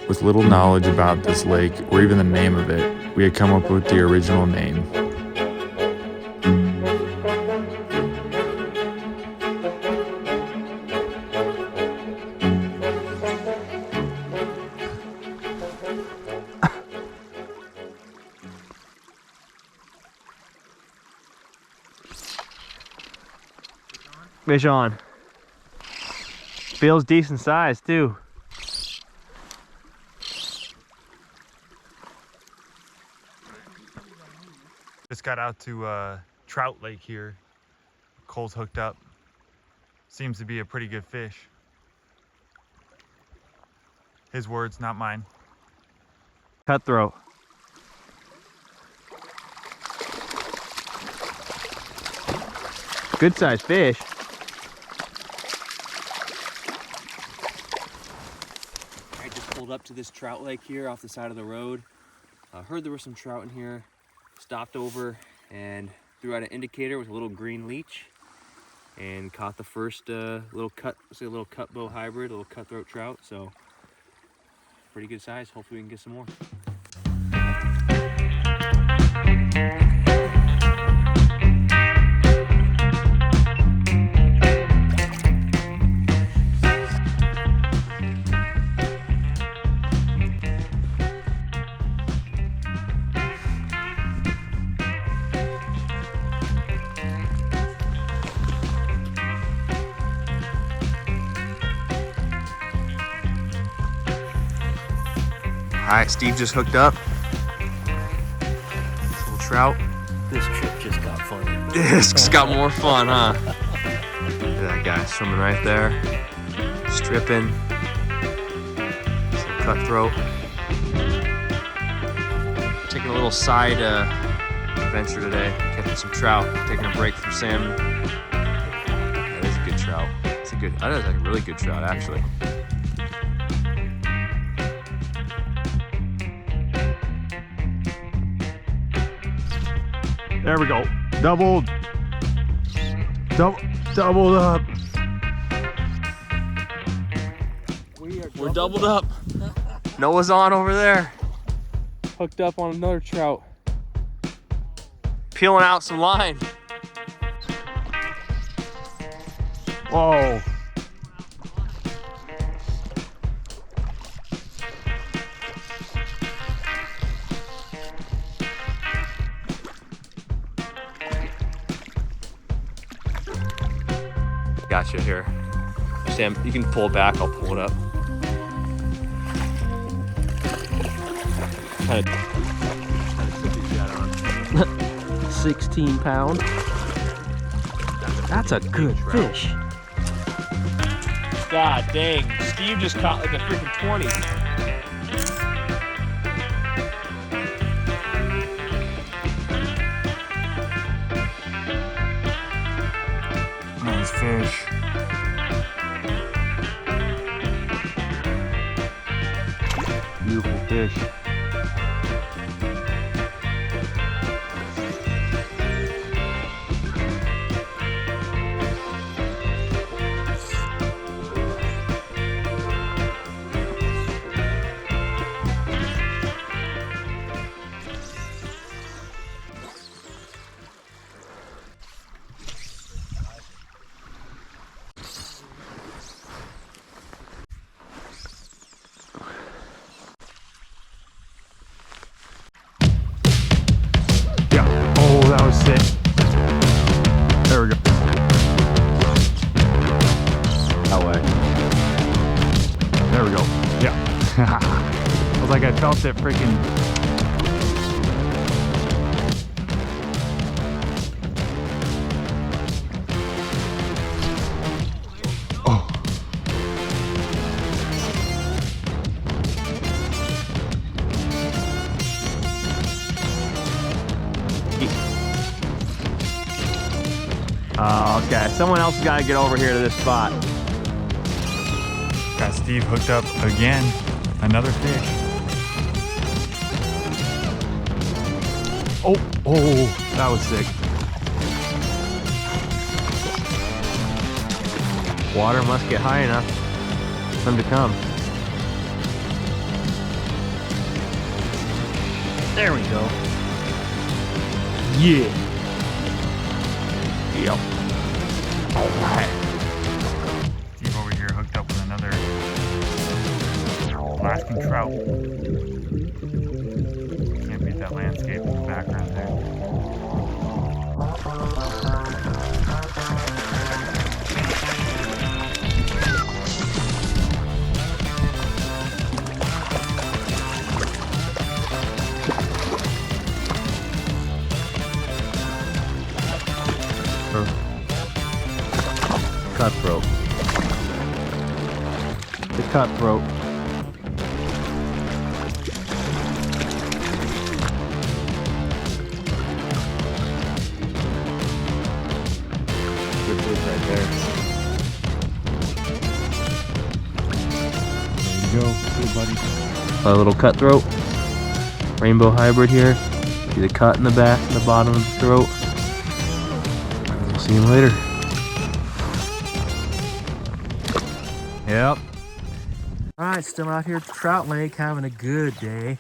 A: With little knowledge about this lake, or even the name of it, we had come up with the original name.
F: Fish on. Feels decent size too.
D: Just got out to Trout Lake here. Cole's hooked up. Seems to be a pretty good fish. His words, not mine.
F: Cutthroat. Good sized fish. I just pulled up to this trout lake here off the side of the road. Heard there were some trout in here. Stopped over and threw out an indicator with a little green leech and caught the first little cut bow hybrid, a little cutthroat trout. So pretty good size. Hopefully we can get some more. All right, Steve just hooked up. Little trout.
I: This trip just got funny.
F: This got more fun, huh? Look at that guy swimming right there. Stripping. Some cutthroat. Taking a little side adventure today. Catching some trout. Taking a break from salmon. That is a good trout. That is a really good trout, actually.
D: There we go. Doubled up.
F: We're doubled up. Noah's on over there.
I: Hooked up on another trout.
F: Peeling out some line.
D: Whoa.
F: Gotcha here. Sam, you can pull it back, I'll pull it up. Trying to put these guys on. 16 pound. That's a good fish. God dang, Steve just caught like a freaking 20.
D: Nice fish. Beautiful fish. I was like, I felt it freaking. Oh.
I: Okay, someone else has got to get over here to this spot.
D: Got Steve hooked up again. Another fish. Oh, that was sick.
I: Water must get high enough for them to come. There we go. Yeah. Yep. All right.
D: Steve over here hooked up with another Alaskan trout. Can't beat that landscape in the background there.
I: Cutthroat. The cutthroat.
D: Good fish right there. There you go. Good buddy.
I: A little cutthroat. Rainbow hybrid here. See the cut in the back and the bottom of the throat. We'll see him later. Yep. Alright, still out here at the Trout Lake having a good day.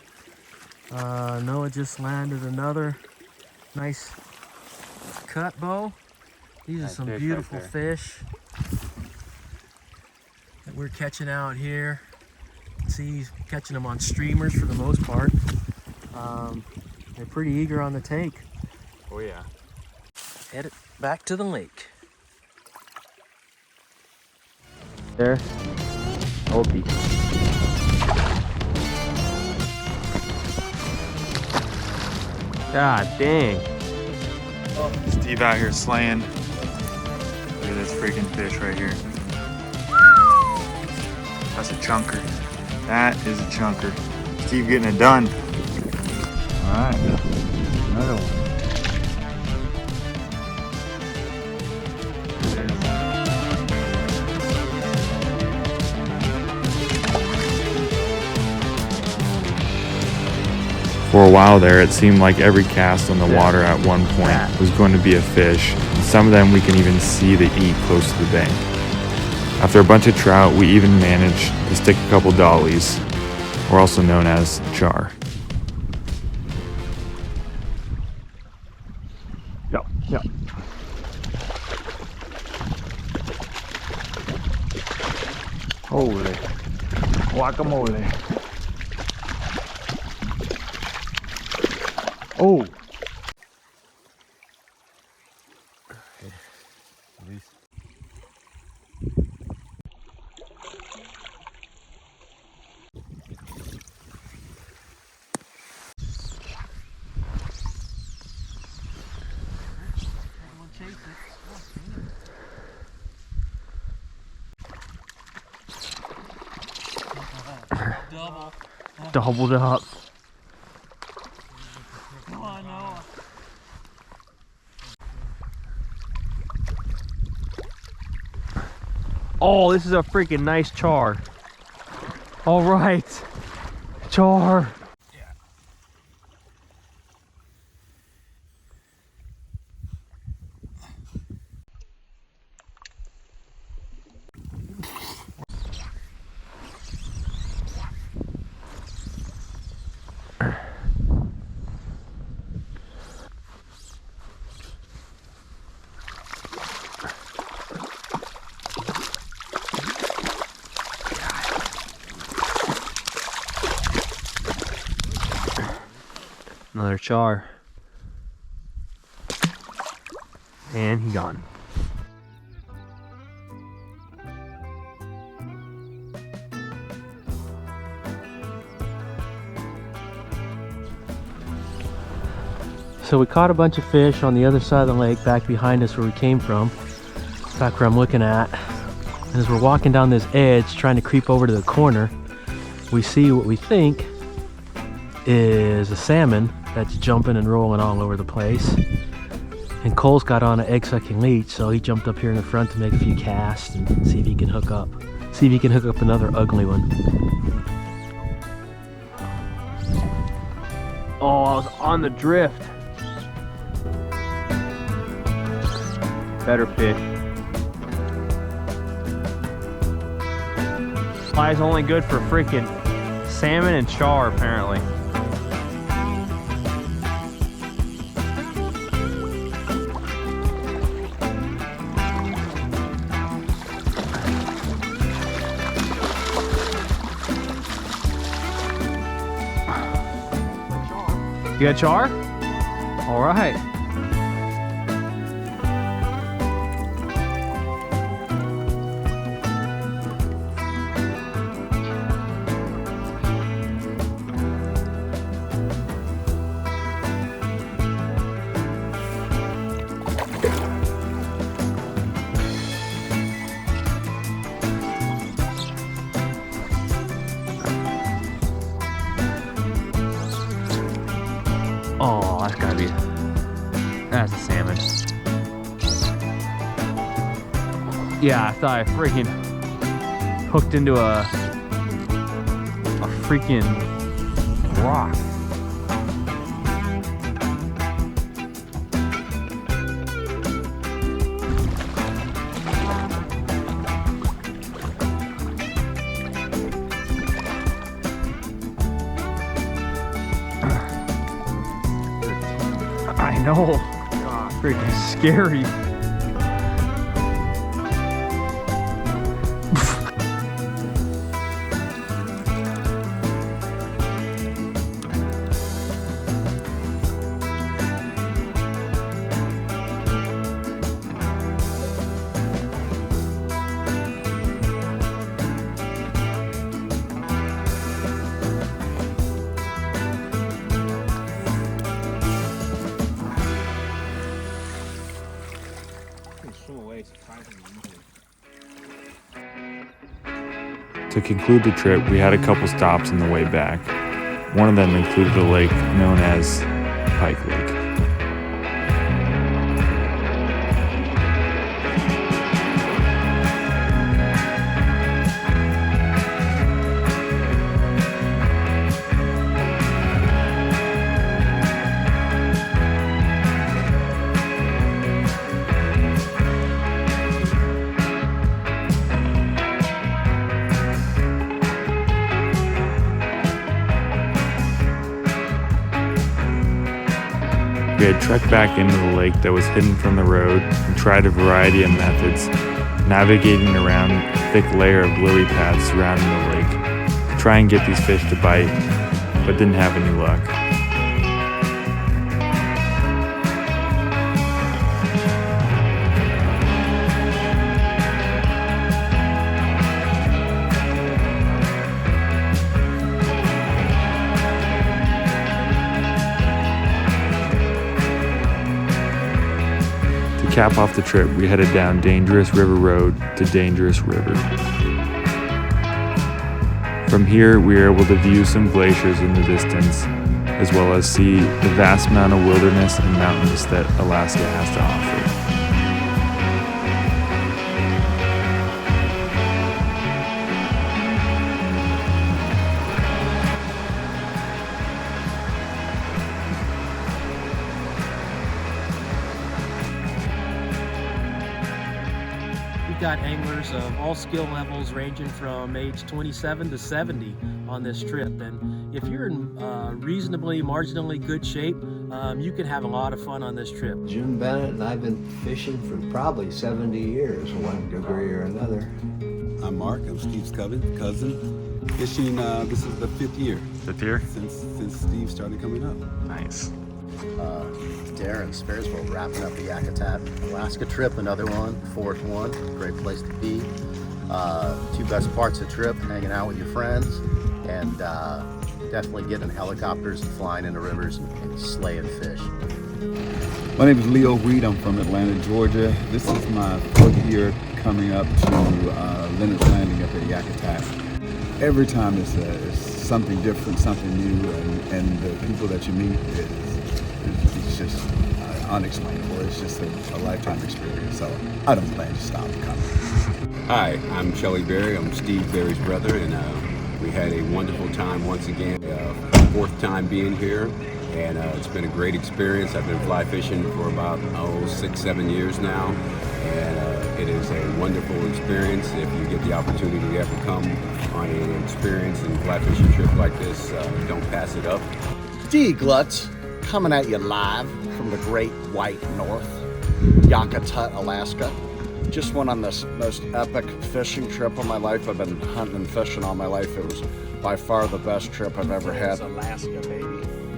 I: Noah just landed another nice cut bow. These are some beautiful fish that we're catching out here. See, he's catching them on streamers for the most part. They're pretty eager on the take.
D: Oh yeah.
F: Headed back to the lake.
I: There. Opie. God dang.
D: Steve out here slaying. Look at this freaking fish right here. That's a chunker. That is a chunker. Steve getting it done. Alright, another one.
A: For a while there, it seemed like every cast on the water at one point was going to be a fish. And some of them we can even see the eat close to the bank. After a bunch of trout, we even managed to stick a couple dollies, or also known as char.
D: Yep. Holy guacamole. Oh.
I: Doubled up. Oh, this is a freaking nice char. All right, char. Another char. And he gone. So we caught a bunch of fish on the other side of the lake, back behind us where we came from, back where I'm looking at. And as we're walking down this edge, trying to creep over to the corner, we see what we think is a salmon that's jumping and rolling all over the place. And Cole's got on an egg-sucking leech, so he jumped up here in the front to make a few casts and see if he can hook up. See if he can hook up another ugly one. Oh, I was on the drift. Better fish. Fly's only good for freaking salmon and char, apparently. You got char? All right. Oh, that's gotta be, that's a salmon. Yeah, I thought I freaking hooked into a freaking rock. I know. God, freaking scary.
A: To conclude the trip, we had a couple stops on the way back. One of them included a lake known as Pike Lake. We had trekked back into the lake that was hidden from the road and tried a variety of methods, navigating around a thick layer of lily pads surrounding the lake to try and get these fish to bite, but didn't have any luck. To cap off the trip, we headed down Dangerous River Road to Dangerous River. From here, we were able to view some glaciers in the distance, as well as see the vast amount of wilderness and mountains that Alaska has to offer.
I: We've got anglers of all skill levels ranging from age 27 to 70 on this trip, and if you're in reasonably marginally good shape, you can have a lot of fun on this trip.
J: Jim Bennett and I've been fishing for probably 70 years, one degree or another.
K: I'm Mark, I'm Steve's cousin. Fishing, this is the 5th year.
A: 5th year?
K: Since Steve started coming up.
A: Nice.
L: Darren Sparesville wrapping up the Yakutat Alaska trip, another one, 4th one, great place to be. 2 best parts of the trip, hanging out with your friends, and definitely getting in helicopters and flying into rivers and slaying fish.
K: My name is Leo Reed. I'm from Atlanta, Georgia. This is my 4th year coming up to Leonard's Landing up at Yakutat. Every time it's something different, something new, and the people that you meet it's just unexplainable. It's just a lifetime experience. So I don't plan to stop coming.
M: Hi, I'm Shelly Berry. I'm Steve Berry's brother, and we had a wonderful time once again. 4th time being here. And it's been a great experience. I've been fly fishing for about 6-7 years now, and it is a wonderful experience. If you get the opportunity to ever come on an experience and fly fishing trip like this, don't pass it up.
B: D-Gluts coming at you live from the Great White North, Yakutat, Alaska. Just went on this most epic fishing trip of my life. I've been hunting and fishing all my life. It was by far the best trip I've ever had. Alaska, baby.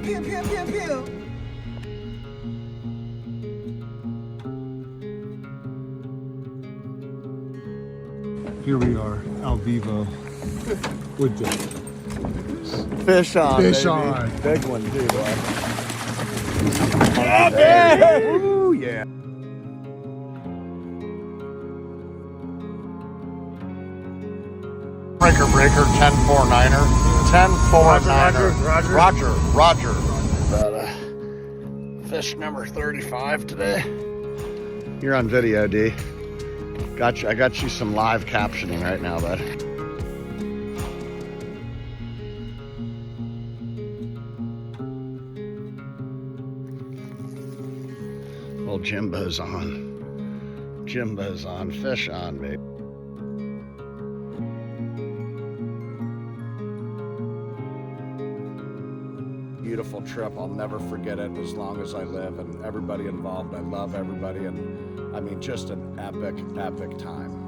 N: Pew, pew, pew, pew.
O: Here we are, Al Vivo, wood dip.
B: Fish on,
O: Fish
B: baby.
O: on.
B: Big one, too, boy.
O: Ooh, yeah.
B: Breaker, 10-4-9er. 10-4-9er. Roger. Fish number 35 today. You're on video, D. I got you some live captioning right now, bud. Well, Jimbo's on. Jimbo's on. Fish on, baby. Beautiful trip. I'll never forget it as long as I live, and everybody involved. I love everybody, and I mean, just an epic time.